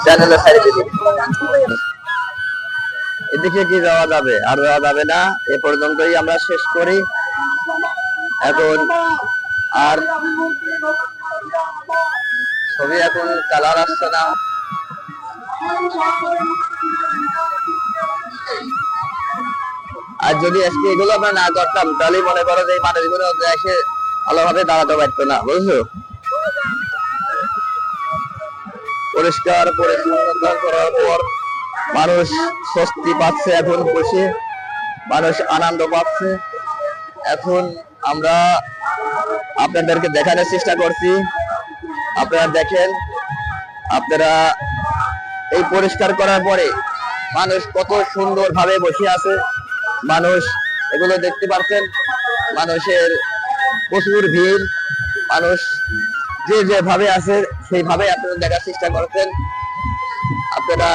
চ্যানেলে ছেড়ে দিবি। এদিকে কি যাওয়া যাবে? আর যাওয়া যাবে না, এ পর্যন্তই আমরা শেষ করি এখন। আর ছবি এখন কালার আসছে না। আর যদি আজকে এগুলো আমরা না করতাম তাহলে মনে করো যে এই মানুষগুলো এসে ভালোভাবে দাঁড়াতে পারতো না, বুঝছো? পরিষ্কার পরিচ্ছন্নতা করার পর মানুষ স্বস্তি পাচ্ছে, এখন বসে মানুষ আনন্দ পাচ্ছে। এখন আমরা আপনাদেরকে দেখানোর চেষ্টা করছি, আপনারা দেখেন। আপনারা এই পরিষ্কার করার পরে মানুষ কত সুন্দর ভাবে বসে আছে, মানুষ এগুলো দেখতে পাচ্ছেন। মানুষের প্রচুর ভিড়, মানুষ যে যেভাবে আছে সেইভাবে আপনারা দেখার চেষ্টা করছেন। আপনারা